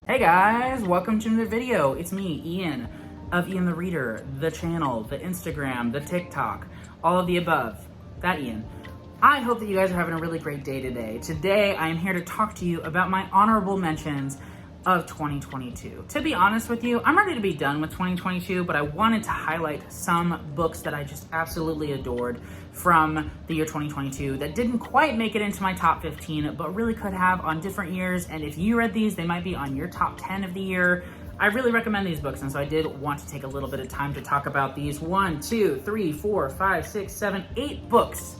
Hey guys, welcome to another video. It's me, Ian, of Ian the Reader, the channel, the Instagram, the TikTok, all of the above. That Ian. I hope that you guys are having a really great day today. Today, I am here to talk to you about my honorable mentions of 2022. To be honest with you, I'm ready to be done with 2022, but I wanted to highlight some books that I just absolutely adored from the year 2022 that didn't quite make it into my top 15, but really could have on different years. And if you read these, they might be on your top 10 of the year. I really recommend these books, and so I did want to take a little bit of time to talk about these 1, 2, 3, 4, 5, 6, 7, 8 books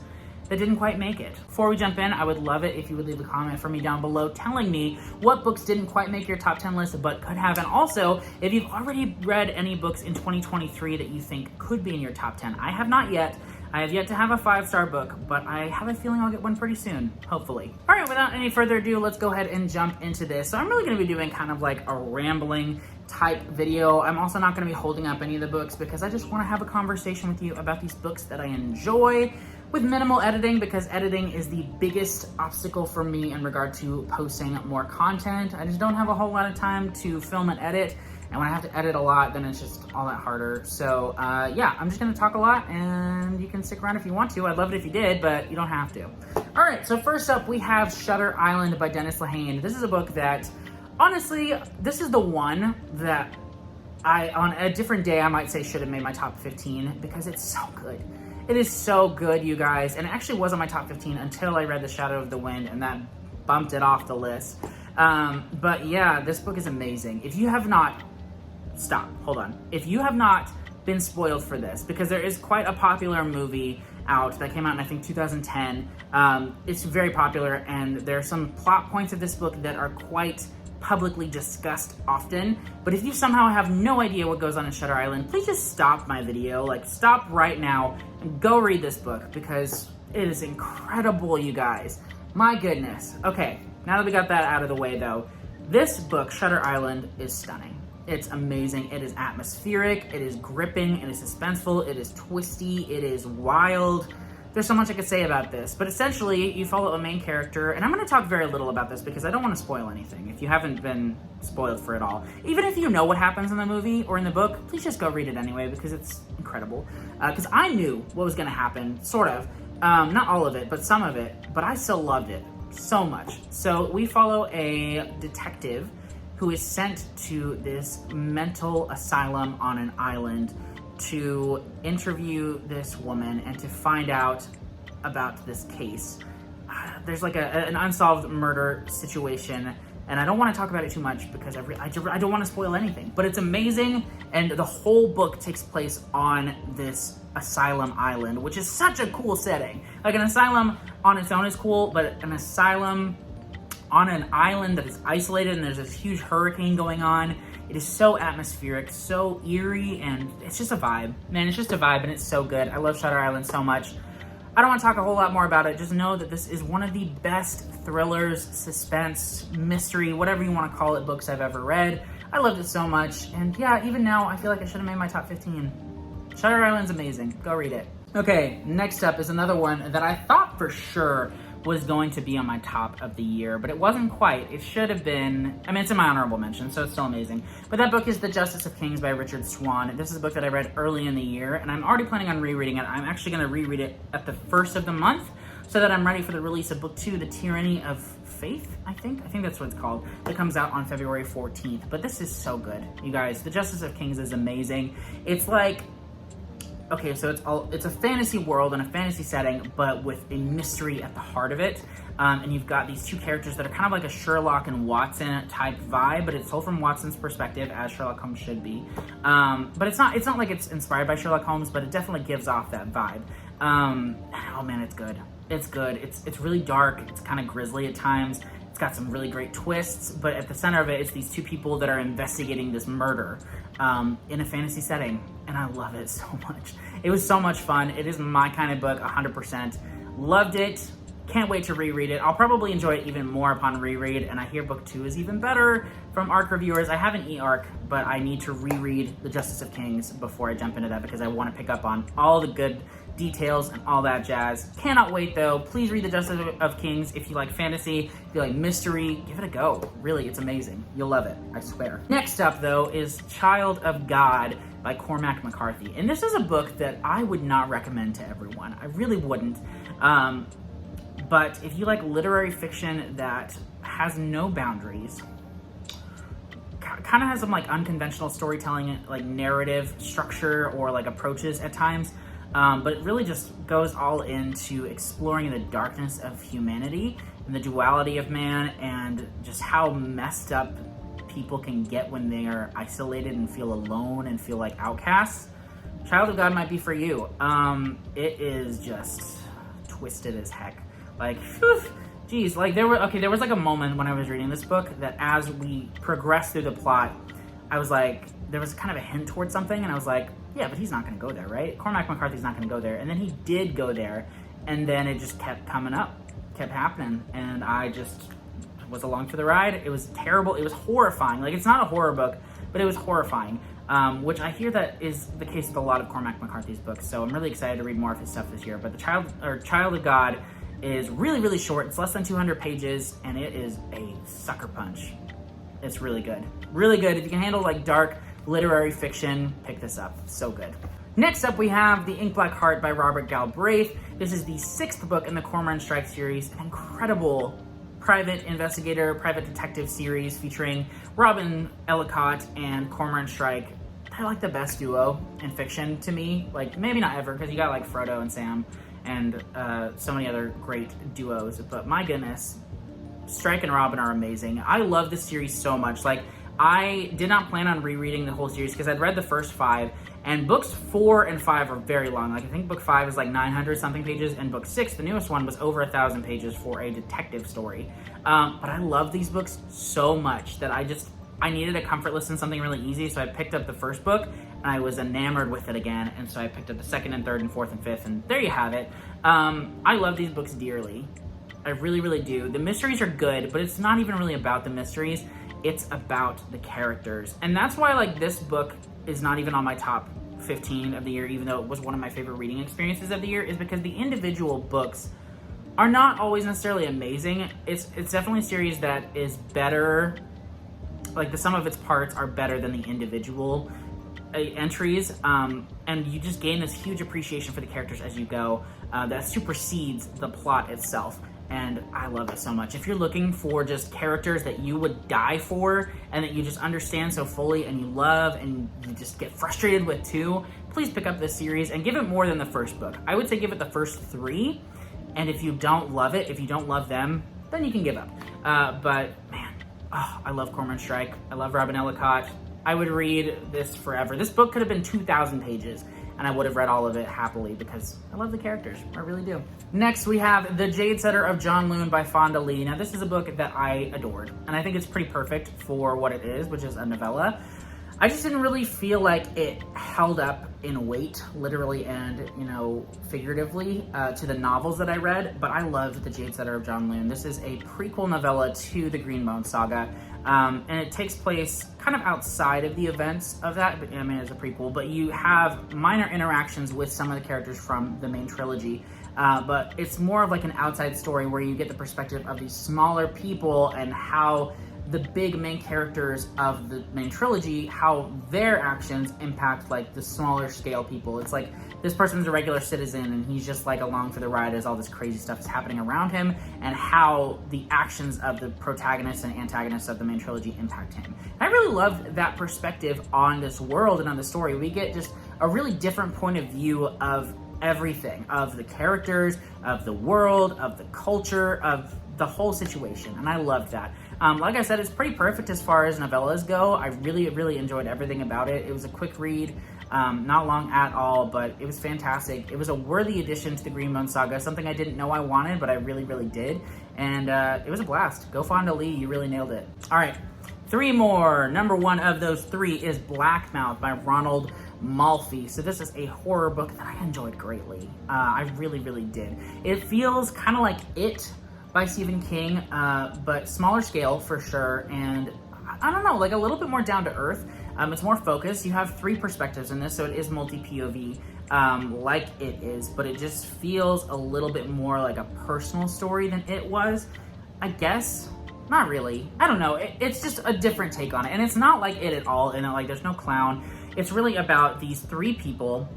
that didn't quite make it. Before we jump in, I would love it if you would leave a comment for me down below telling me what books didn't quite make your top 10 list but could have, and also if you've already read any books in 2023 that you think could be in your top 10. I have not yet. I have yet to have a 5-star book, but I have a feeling I'll get one pretty soon, hopefully. All right, without any further ado, let's go ahead and jump into this. So I'm really gonna be doing kind of like a rambling type video. I'm also not gonna be holding up any of the books because I just wanna have a conversation with you about these books that I enjoy with minimal editing, because editing is the biggest obstacle for me in regard to posting more content. I just don't have a whole lot of time to film and edit. And when I have to edit a lot, then it's just all that harder. So yeah, I'm just gonna talk a lot and you can stick around if you want to. I'd love it if you did, but you don't have to. All right, so first up we have Shutter Island by Dennis Lehane. This is a book that, honestly, this is the one that on a different day, I might say should have made my top 15 because it's so good. It is so good, you guys. And it actually wasn't my top 15 until I read The Shadow of the Wind, and that bumped it off the list. But yeah, this book is amazing. If you have not, stop, hold on. If you have not been spoiled for this, because there is quite a popular movie out that came out in, I think, 2010. It's very popular, and there are some plot points of this book that are quite publicly discussed often. But if you somehow have no idea what goes on in Shutter Island, please just stop my video. Like, stop right now and go read this book because it is incredible, you guys. My goodness. Okay, now that we got that out of the way though, this book, Shutter Island, is stunning. It's amazing. It is atmospheric, it is gripping, it is suspenseful, it is twisty, it is wild. There's so much I could say about this, but essentially you follow a main character, and I'm going to talk very little about this because I don't want to spoil anything if you haven't been spoiled for it all. Even if you know what happens in the movie or in the book, please just go read it anyway because it's incredible. Because I knew what was going to happen, sort of. Not all of it, but some of it, but I still loved it so much. So we follow a detective who is sent to this mental asylum on an island to interview this woman and to find out about this case. There's like an unsolved murder situation, and I don't want to talk about it too much because I don't want to spoil anything, but it's amazing, and the whole book takes place on this asylum island, which is such a cool setting. Like, an asylum on its own is cool, but an asylum on an island that is isolated and there's this huge hurricane going on. It is so atmospheric, so eerie, and it's just a vibe. Man, it's just a vibe, and it's so good. I love Shutter Island so much. I don't want to talk a whole lot more about it. Just know that this is one of the best thrillers, suspense, mystery, whatever you want to call it, books I've ever read. I loved it so much, and yeah, even now, I feel like I should have made my top 15. Shutter Island's amazing. Go read it. Okay, next up is another one that I thought for sure was going to be on my top of the year, but it wasn't quite. It should have been. I mean, it's in my honorable mention, so it's still amazing. But that book is The Justice of Kings by Richard Swan. This is a book that I read early in the year, and I'm already planning on rereading it. I'm actually going to reread it at the first of the month so that I'm ready for the release of book 2, The Tyranny of Faith, I think that's what it's called. It comes out on February 14th. But this is so good, you guys. The Justice of Kings is amazing. It's like, okay, so it's a fantasy world and a fantasy setting, but with a mystery at the heart of it. And you've got these two characters that are kind of like a Sherlock and Watson type vibe, but it's told from Watson's perspective, as Sherlock Holmes should be. But it's not like it's inspired by Sherlock Holmes, but it definitely gives off that vibe. Oh man, it's good. It's good. It's really dark. It's kind of grisly at times. It's got some really great twists, but at the center of it, it's these two people that are investigating this murder in a fantasy setting, and I love it so much. It was so much fun. It is my kind of book, 100%. Loved it. Can't wait to reread it. I'll probably enjoy it even more upon reread, and I hear book 2 is even better from ARC reviewers. I have an e-ARC, but I need to reread The Justice of Kings before I jump into that because I want to pick up on all the good details, and all that jazz. Cannot wait though. Please read The Justice of Kings if you like fantasy, if you like mystery. Give it a go. Really, it's amazing. You'll love it, I swear. Next up though is Child of God by Cormac McCarthy. And this is a book that I would not recommend to everyone. I really wouldn't. But if you like literary fiction that has no boundaries, kind of has some like unconventional storytelling, like narrative structure or like approaches at times, but it really just goes all into exploring the darkness of humanity and the duality of man and just how messed up people can get when they are isolated and feel alone and feel like outcasts. Child of God might be for you. It is just twisted as heck. Like, whew, geez, like there was like a moment when I was reading this book that as we progressed through the plot, I was like, there was kind of a hint towards something, and I was like, yeah, but he's not going to go there, right? Cormac McCarthy's not going to go there. And then he did go there, and then it just kept coming up, kept happening, and I just was along for the ride. It was terrible. It was horrifying. Like, it's not a horror book, but it was horrifying, which I hear that is the case with a lot of Cormac McCarthy's books, so I'm really excited to read more of his stuff this year. But the Child of God is really, really short. It's less than 200 pages, and it is a sucker punch. It's really good. Really good. If you can handle like dark literary fiction, pick this up. It's so good. Next up, we have The Ink Black Heart by Robert Galbraith. This is the 6th book in the Cormoran Strike series, an incredible private investigator, private detective series featuring Robin Ellicott and Cormoran Strike. They're like the best duo in fiction to me. Like, maybe not ever, because you got like Frodo and Sam and so many other great duos, but my goodness, Strike and Robin are amazing. I love this series so much. Like, I did not plan on rereading the whole series because I'd read the first 5, and books 4 and 5 are very long. Like, I think book 5 is like 900 something pages, and book 6, the newest one, was over 1,000 pages for a detective story. But I love these books so much that I needed a comfort listen, something really easy, so I picked up the first book, and I was enamored with it again, and so I picked up the 2nd and 3rd and 4th and 5th, and there you have it. I love these books dearly. I really, really do. The mysteries are good, but it's not even really about the mysteries. It's about the characters. And that's why, like, this book is not even on my top 15 of the year, even though it was one of my favorite reading experiences of the year, is because the individual books are not always necessarily amazing. It's definitely a series that is better, like the sum of its parts are better than the individual entries, and you just gain this huge appreciation for the characters as you go that supersedes the plot itself. And I love it so much. If you're looking for just characters that you would die for and that you just understand so fully and you love and you just get frustrated with too, please pick up this series and give it more than the first book. I would say give it the first 3, and if you don't love it, if you don't love them, then you can give up. But man, I love Cormoran Strike. I love Robin Ellicott. I would read this forever. This book could have been 2,000 pages, and I would have read all of it happily because I love the characters. I really do. Next, we have The Jade Setter of John Loon by Fonda Lee. Now, this is a book that I adored, and I think it's pretty perfect for what it is, which is a novella. I just didn't really feel like it held up in weight, literally and, figuratively, to the novels that I read, but I loved The Jade Setter of John Loon. This is a prequel novella to the Greenbone saga, and it takes place kind of outside of the events of that. I mean, it's a prequel, but you have minor interactions with some of the characters from the main trilogy, but it's more of like an outside story where you get the perspective of these smaller people and how the big main characters of the main trilogy, how their actions impact like the smaller scale people. It's like this person's a regular citizen and he's just like along for the ride as all this crazy stuff is happening around him, and how the actions of the protagonists and antagonists of the main trilogy impact him. And I really loved that perspective on this world and on the story. We get just a really different point of view of everything, of the characters, of the world, of the culture, of the whole situation, and I loved that. Like I said, it's pretty perfect as far as novellas go. I really, really enjoyed everything about it. It was a quick read, not long at all, but it was fantastic. It was a worthy addition to the Greenbone saga, something I didn't know I wanted, but I really, really did, and it was a blast. Go Fonda Lee, you really nailed it. All right, 3 more. Number 1 of those 3 is Blackmouth by Ronald Malfi. So this is a horror book that I enjoyed greatly. I really, really did. It feels kind of like It by Stephen King, but smaller scale for sure, and I don't know, like a little bit more down to earth. It's more focused. You have 3 perspectives in this, so it is multi-POV, like it is, but it just feels a little bit more like a personal story than it was, I guess. Not really. I don't know. It's just a different take on it, and it's not like it at all, and like there's no clown. It's really about these 3 people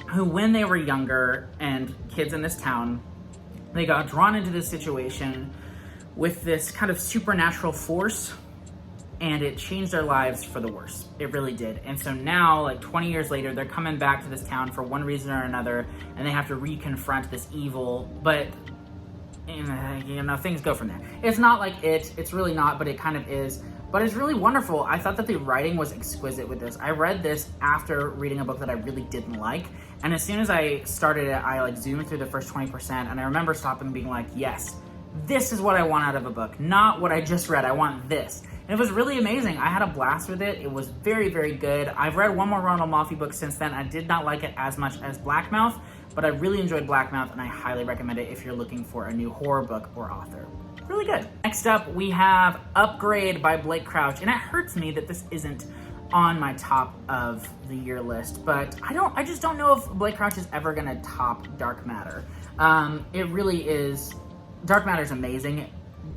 who, when they were younger and kids in this town, they got drawn into this situation with this kind of supernatural force, and it changed their lives for the worse. It really did. And so now, like 20 years later, they're coming back to this town for one reason or another, and they have to reconfront this evil, but you know, things go from there. It's not like it's really not, but it kind of is. But it's really wonderful. I thought that the writing was exquisite with this. I read this after reading a book that I really didn't like, and as soon as I started it, I like zoomed through the first 20%, and I remember stopping and being like, yes, this is what I want out of a book, not what I just read. I want this. And it was really amazing. I had a blast with it. It was very, very good. I've read one more Ronald Moffat book since then. I did not like it as much as Blackmouth, but I really enjoyed Blackmouth, and I highly recommend it if you're looking for a new horror book or author. Really good. Next up, we have Upgrade by Blake Crouch, and it hurts me that this isn't on my top of the year list, but I just don't know if Blake Crouch is ever gonna top Dark Matter. It really is. Dark Matter is amazing.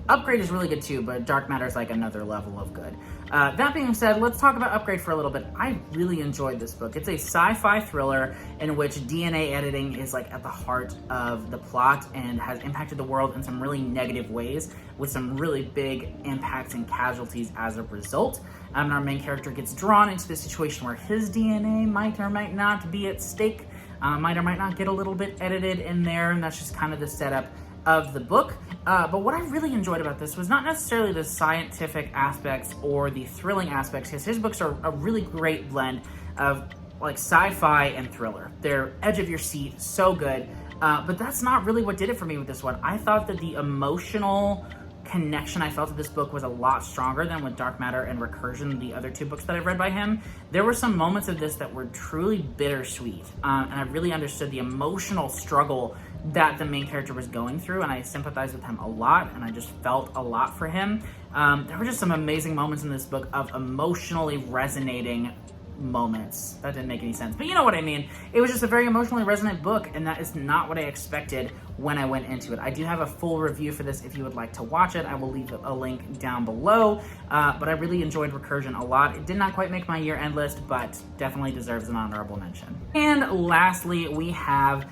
Upgrade is really good too, but Dark Matter is like another level of good. That being said, let's talk about Upgrade for a little bit. I really enjoyed this book. It's a sci-fi thriller in which DNA editing is like at the heart of the plot and has impacted the world in some really negative ways, with some really big impacts and casualties as a result. Our main character gets drawn into the situation where his DNA might or might not be at stake, might or might not get a little bit edited in there, and that's just kind of the setup of the book. But what I really enjoyed about this was not necessarily the scientific aspects or the thrilling aspects, because his books are a really great blend of like sci-fi and thriller. They're edge of your seat, so good. But that's not really what did it for me with this one. I thought that the emotional connection I felt to this book was a lot stronger than with Dark Matter and Recursion, the other 2 books that I've read by him. There were some moments of this that were truly bittersweet, and I really understood the emotional struggle that the main character was going through, and I sympathized with him a lot, and I just felt a lot for him. There were just some amazing moments in this book of emotionally resonating moments. That didn't make any sense, but you know what I mean. It was just a very emotionally resonant book, and that is not what I expected when I went into it. I do have a full review for this if you would like to watch it. I will leave a link down below, but I really enjoyed Recursion a lot. It did not quite make my year-end list, but definitely deserves an honorable mention. And lastly, we have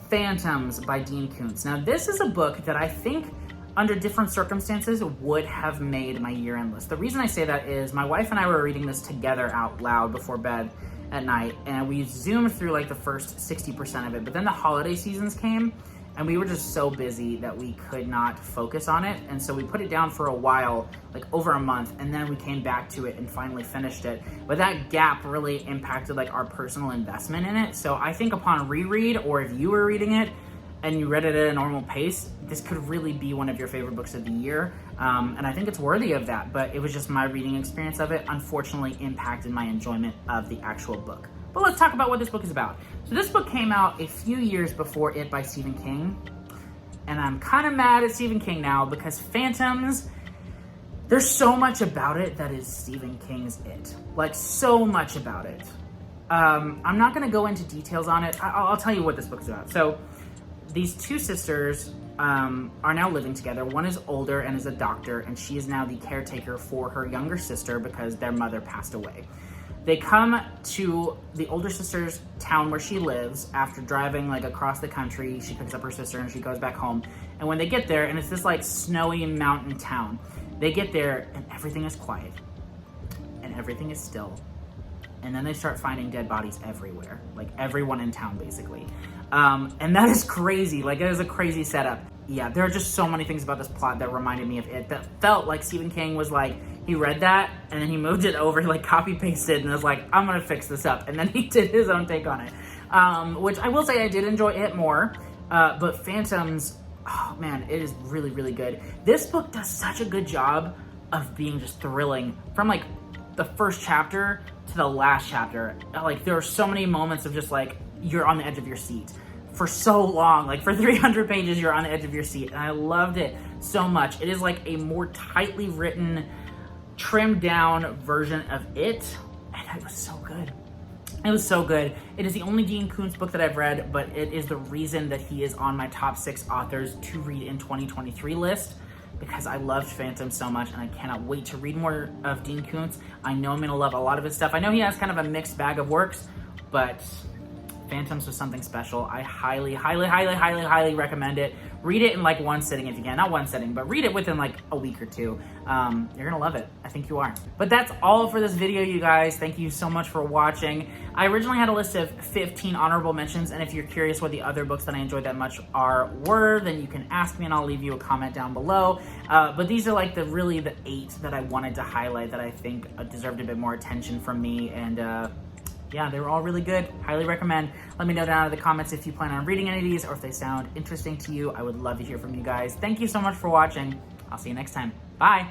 Phantoms by Dean Koontz. Now, this is a book that I think under different circumstances would have made my year-end list. The reason I say that is my wife and I were reading this together out loud before bed at night, and we zoomed through like the first 60% of it, but then the holiday seasons came, and we were just so busy that we could not focus on it, and so we put it down for a while, like over a month, and then we came back to it and finally finished it. But that gap really impacted like our personal investment in it, so I think upon reread, or if you were reading it and you read it at a normal pace, this could really be one of your favorite books of the year, and I think it's worthy of that, but it was just my reading experience of it unfortunately impacted my enjoyment of the actual book. But let's talk about what this book is about. So this book came out a few years before It by Stephen King, and I'm kind of mad at Stephen King now because Phantoms, there's so much about it that is Stephen King's It. Like, so much about it. I'm not going to go into details on it. I'll tell you what this book is about. So these 2 sisters are now living together. One is older and is a doctor, and she is now the caretaker for her younger sister because their mother passed away. They come to the older sister's town where she lives after driving like across the country. She picks up her sister and she goes back home. And when they get there, and it's this like snowy mountain town, they get there and everything is quiet and everything is still. And then they start finding dead bodies everywhere, like everyone in town basically. And that is crazy. Like, it is a crazy setup. Yeah, there are just so many things about this plot that reminded me of It, that felt like Stephen King was like, he read that and then he moved it over, like copy pasted, and was like, I'm gonna fix this up. And then he did his own take on it, which I will say I did enjoy It more, but Phantoms, oh man, it is really, really good. This book does such a good job of being just thrilling from like the first chapter to the last chapter. Like, there are so many moments of just like, you're on the edge of your seat for so long. Like, for 300 pages, you're on the edge of your seat. And I loved it so much. It is like a more tightly written, trimmed down version of It. And yeah, it was so good. It was so good. It is the only Dean Koontz book that I've read, but it is the reason that he is on my top 6 authors to read in 2023 list, because I loved Phantom so much and I cannot wait to read more of Dean Koontz. I know I'm gonna love a lot of his stuff. I know he has kind of a mixed bag of works, but Phantoms was something special. I highly, highly, highly, highly, highly recommend it. Read it in like one sitting if you can. Not one sitting, but read it within like a week or two. You're gonna love it. I think you are. But that's all for this video, you guys. Thank you so much for watching. I originally had a list of 15 honorable mentions, and if you're curious what the other books that I enjoyed that much were, then you can ask me and I'll leave you a comment down below. But these are like really the 8 that I wanted to highlight that I think deserved a bit more attention from me, and yeah, they were all really good. Highly recommend. Let me know down in the comments if you plan on reading any of these or if they sound interesting to you. I would love to hear from you guys. Thank you so much for watching. I'll see you next time. Bye.